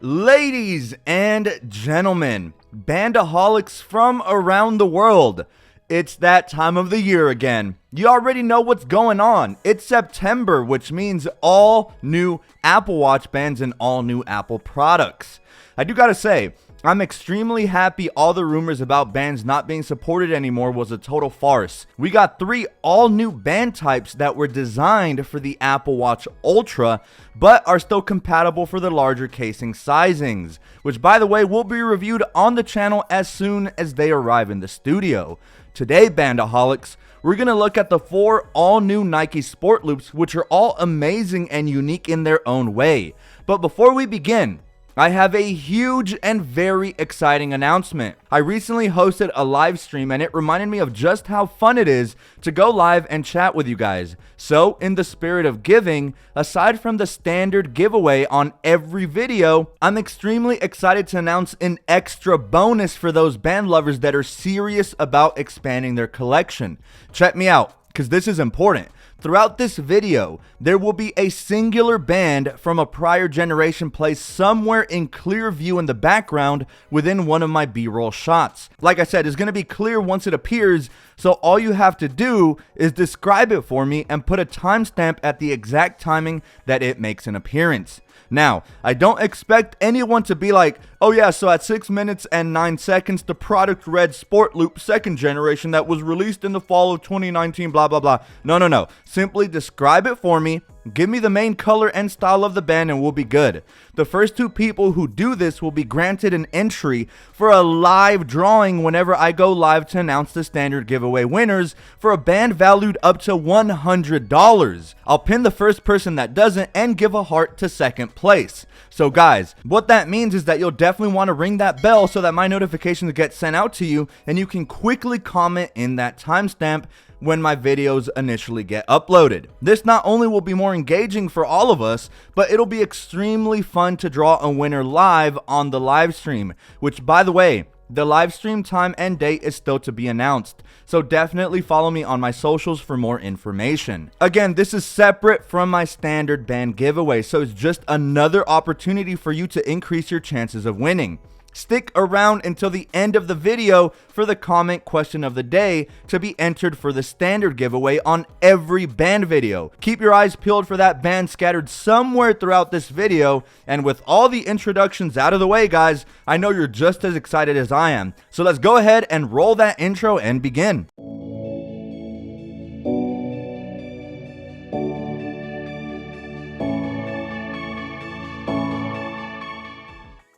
Ladies and gentlemen, Bandaholics from around the world, it's that time of the year again. You already know what's going on. It's September, which means all new Apple Watch bands and all new Apple products. I do gotta say, I'm extremely happy all the rumors about bands not being supported anymore was a total farce. We got 3 all-new band types that were designed for the Apple Watch Ultra, but are still compatible for the larger casing sizings, which by the way will be reviewed on the channel as soon as they arrive in the studio. Today, Bandaholics, we're going to look at the 4 all-new Nike Sport Loops, which are all amazing and unique in their own way. But before we begin, I have a huge and very exciting announcement. I recently hosted a live stream and it reminded me of just how fun it is to go live and chat with you guys. So, in the spirit of giving, aside from the standard giveaway on every video, I'm extremely excited to announce an extra bonus for those band lovers that are serious about expanding their collection. Check me out, because this is important. Throughout this video, there will be a singular band from a prior generation placed somewhere in clear view in the background within one of my B-roll shots. Like I said, it's going to be clear once it appears, so all you have to do is describe it for me and put a timestamp at the exact timing that it makes an appearance. Now, I don't expect anyone to be like, oh yeah, so at 6 minutes and 9 seconds, the product read Sport Loop 2nd generation that was released in the fall of 2019, blah, blah, blah. No. Simply describe it for me, give me the main color and style of the band, and we'll be good. The first 2 people who do this will be granted an entry for a live drawing whenever I go live to announce the standard giveaway winners for a band valued up to $100. I'll pin the first person that doesn't and give a heart to second place. So guys, what that means is that you'll definitely want to ring that bell so that my notifications get sent out to you and you can quickly comment in that timestamp when my videos initially get uploaded. This not only will be more engaging for all of us, but it'll be extremely fun to draw a winner live on the live stream, which by the way, the live stream time and date is still to be announced, so definitely follow me on my socials for more information. Again, this is separate from my standard band giveaway, so it's just another opportunity for you to increase your chances of winning. Stick around until the end of the video for the comment question of the day to be entered for the standard giveaway on every band video. Keep your eyes peeled for that band scattered somewhere throughout this video, and with all the introductions out of the way, guys, I know you're just as excited as I am. So let's go ahead and roll that intro and begin.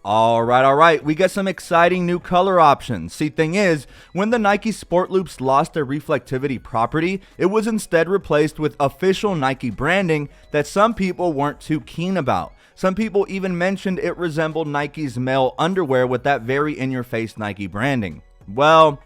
Alright, we got some exciting new color options. See, thing is, when the Nike Sport Loops lost their reflectivity property, it was instead replaced with official Nike branding that some people weren't too keen about. Some people even mentioned it resembled Nike's male underwear with that very in-your-face Nike branding. Well,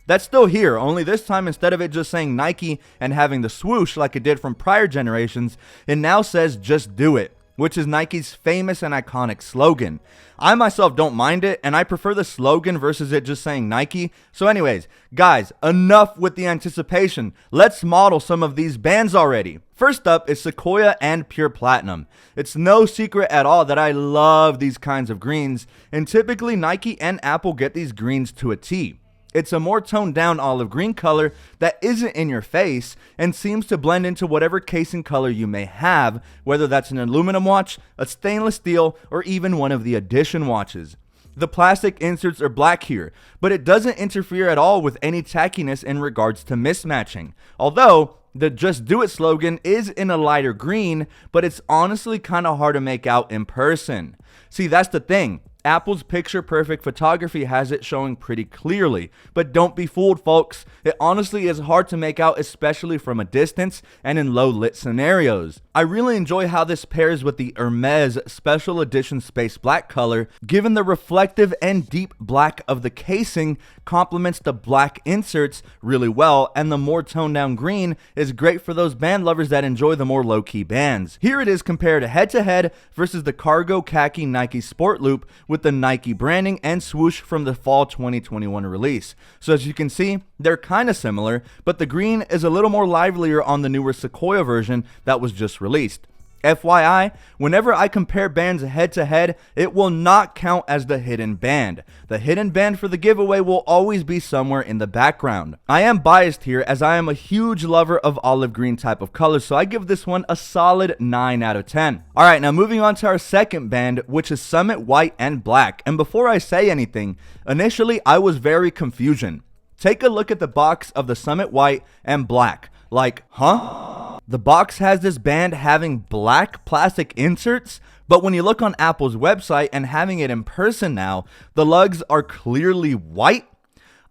that's still here, only this time instead of it just saying Nike and having the swoosh like it did from prior generations, it now says "Just Do It," which is Nike's famous and iconic slogan. I myself don't mind it, and I prefer the slogan versus it just saying Nike. So anyways, guys, enough with the anticipation. Let's model some of these bands already. First up is Sequoia and Pure Platinum. It's no secret at all that I love these kinds of greens, and typically Nike and Apple get these greens to a T. It's a more toned down olive green color that isn't in your face and seems to blend into whatever casing color you may have, whether that's an aluminum watch, a stainless steel, or even one of the edition watches. The plastic inserts are black here, but it doesn't interfere at all with any tackiness in regards to mismatching. Although, the "Just Do It" slogan is in a lighter green, but it's honestly kind of hard to make out in person. See, that's the thing. Apple's picture-perfect photography has it showing pretty clearly, but don't be fooled, folks. It honestly is hard to make out, especially from a distance and in low-lit scenarios. I really enjoy how this pairs with the Hermes Special Edition Space Black color, given the reflective and deep black of the casing complements the black inserts really well, and the more toned-down green is great for those band lovers that enjoy the more low-key bands. Here it is compared head-to-head versus the cargo khaki Nike Sport Loop with the Nike branding and swoosh from the fall 2021 release. So as you can see, they're kind of similar, but the green is a little more livelier on the newer Sequoia version that was just released. FYI, whenever I compare bands head to head, it will not count as the hidden band. The hidden band for the giveaway will always be somewhere in the background. I am biased here as I am a huge lover of olive green type of colors, so I give this one a solid 9 out of 10. Alright, now moving on to our second band, which is Summit White and Black. And before I say anything, initially I was very confused. Take a look at the box of the Summit White and Black. Like, huh? The box has this band having black plastic inserts, but when you look on Apple's website and having it in person now, the lugs are clearly white.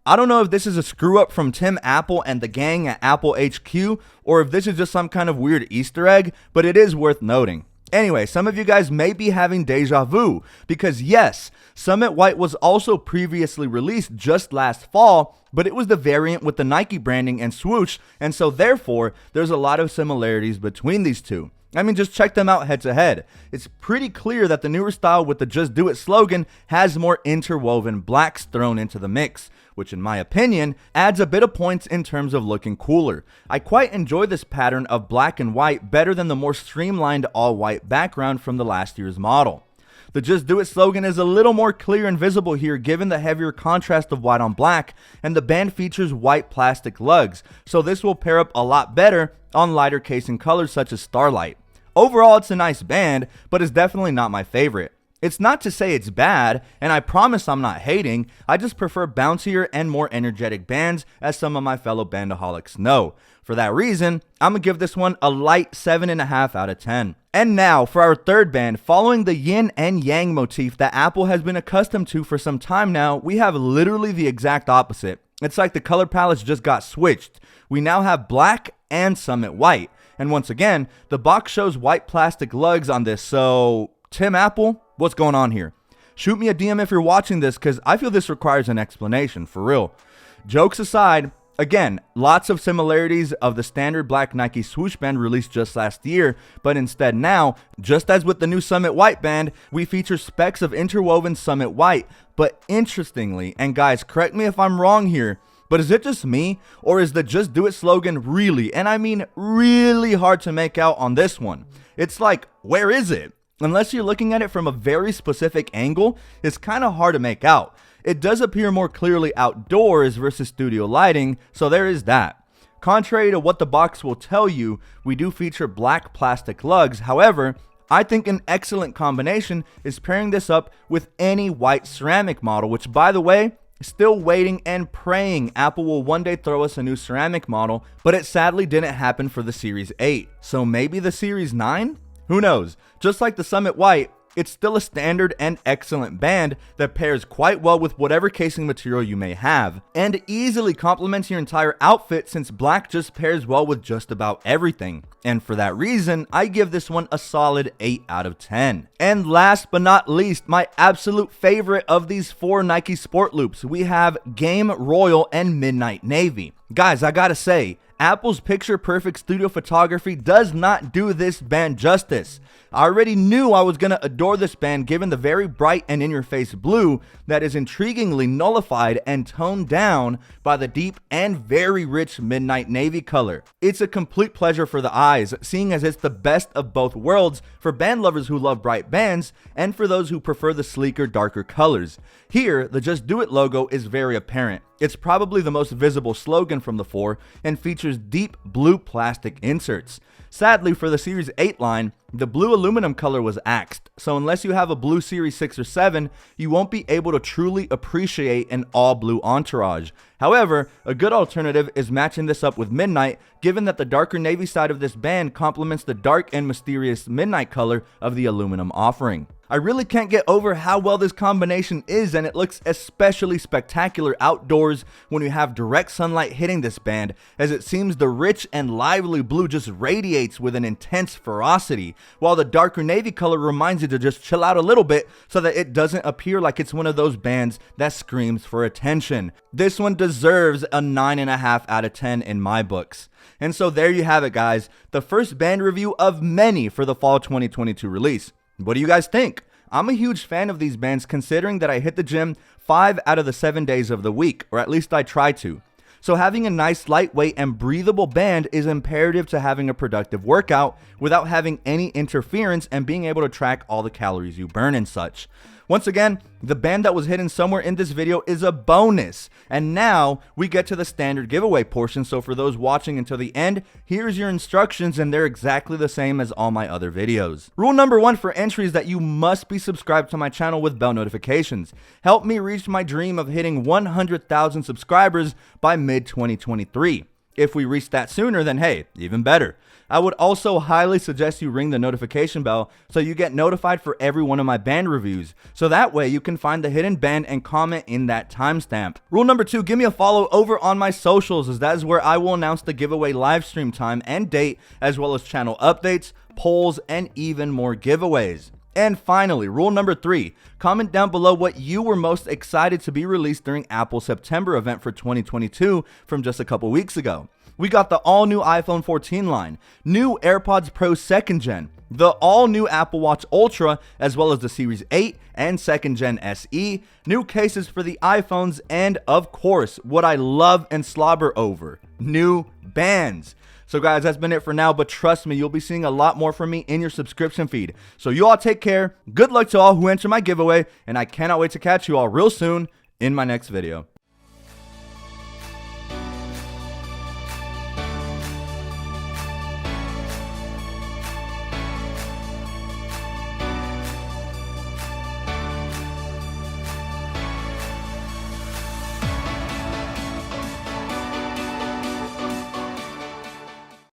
I don't know if this is a screw up from Tim Apple and the gang at Apple HQ, or if this is just some kind of weird Easter egg, but it is worth noting. Anyway, some of you guys may be having deja vu, because yes, Summit White was also previously released just last fall, but it was the variant with the Nike branding and swoosh, and so therefore, there's a lot of similarities between these two. I mean, just check them out head to head. It's pretty clear that the newer style with the Just Do It slogan has more interwoven blacks thrown into the mix, which in my opinion adds a bit of points in terms of looking cooler. I quite enjoy this pattern of black and white better than the more streamlined all-white background from the last year's model. The Just Do It slogan is a little more clear and visible here given the heavier contrast of white on black, and the band features white plastic lugs, so this will pair up a lot better on lighter casing colors such as Starlight. Overall, it's a nice band, but it's definitely not my favorite. It's not to say it's bad, and I promise I'm not hating, I just prefer bouncier and more energetic bands, as some of my fellow Bandaholics know. For that reason, I'm gonna give this one a light 7.5 out of 10. And now, for our third band, following the yin and yang motif that Apple has been accustomed to for some time now, we have literally the exact opposite. It's like the color palettes just got switched. We now have black and Summit White. And once again, the box shows white plastic lugs on this, so Tim Apple, what's going on here? Shoot me a DM if you're watching this, because I feel this requires an explanation, for real. Jokes aside, again, lots of similarities of the standard black Nike swoosh band released just last year, but instead now, just as with the new Summit White band, we feature specks of interwoven Summit White. But interestingly, and guys, correct me if I'm wrong here, but is it just me, or is the Just Do It slogan really, and I mean really hard to make out on this one? It's like, where is it? Unless you're looking at it from a very specific angle, it's kind of hard to make out. It does appear more clearly outdoors versus studio lighting, so there is that. Contrary to what the box will tell you, we do feature black plastic lugs. However, I think an excellent combination is pairing this up with any white ceramic model, which by the way, still waiting and praying Apple will one day throw us a new ceramic model, but it sadly didn't happen for the Series 8. So maybe the Series 9? Who knows? Just like the Summit White, it's still a standard and excellent band that pairs quite well with whatever casing material you may have, and easily complements your entire outfit since black just pairs well with just about everything. And for that reason, I give this one a solid 8 out of 10. And last but not least, my absolute favorite of these 4 Nike Sport Loops, we have Game Royal and Midnight Navy. Guys, I gotta say, Apple's picture-perfect studio photography does not do this band justice. I already knew I was going to adore this band given the very bright and in-your-face blue that is intriguingly nullified and toned down by the deep and very rich Midnight Navy color. It's a complete pleasure for the eyes, seeing as it's the best of both worlds for band lovers who love bright bands and for those who prefer the sleeker, darker colors. Here, the Just Do It logo is very apparent. It's probably the most visible slogan from the 4 and features deep blue plastic inserts. Sadly, for the Series 8 line, the blue aluminum color was axed, so unless you have a blue Series 6 or 7, you won't be able to truly appreciate an all-blue entourage. However, a good alternative is matching this up with Midnight, given that the darker navy side of this band complements the dark and mysterious midnight color of the aluminum offering. I really can't get over how well this combination is, and it looks especially spectacular outdoors when you have direct sunlight hitting this band, as it seems the rich and lively blue just radiates with an intense ferocity, while the darker navy color reminds you to just chill out a little bit so that it doesn't appear like it's one of those bands that screams for attention. This one deserves a 9.5 out of 10 in my books. And so there you have it, guys, the first band review of many for the fall 2022 release. What do you guys think? I'm a huge fan of these bands considering that I hit the gym 5 out of the 7 days of the week, or at least I try to. So having a nice lightweight and breathable band is imperative to having a productive workout without having any interference and being able to track all the calories you burn and such. Once again, the band that was hidden somewhere in this video is a bonus. And now we get to the standard giveaway portion. So for those watching until the end, here's your instructions, and they're exactly the same as all my other videos. Rule number 1 for entry is that you must be subscribed to my channel with bell notifications. Help me reach my dream of hitting 100,000 subscribers by mid-2023. If we reach that sooner, then hey, even better. I would also highly suggest you ring the notification bell so you get notified for every one of my band reviews. So that way you can find the hidden band and comment in that timestamp. Rule number 2, give me a follow over on my socials, as that is where I will announce the giveaway live stream time and date, as well as channel updates, polls, and even more giveaways. And finally, rule number 3, comment down below what you were most excited to be released during Apple's September event for 2022 from just a couple weeks ago. We got the all-new iPhone 14 line, new AirPods Pro 2nd Gen, the all-new Apple Watch Ultra, as well as the Series 8 and 2nd Gen SE, new cases for the iPhones, and of course, what I love and slobber over, new bands. So guys, that's been it for now, but trust me, you'll be seeing a lot more from me in your subscription feed. So you all take care, good luck to all who enter my giveaway, and I cannot wait to catch you all real soon in my next video.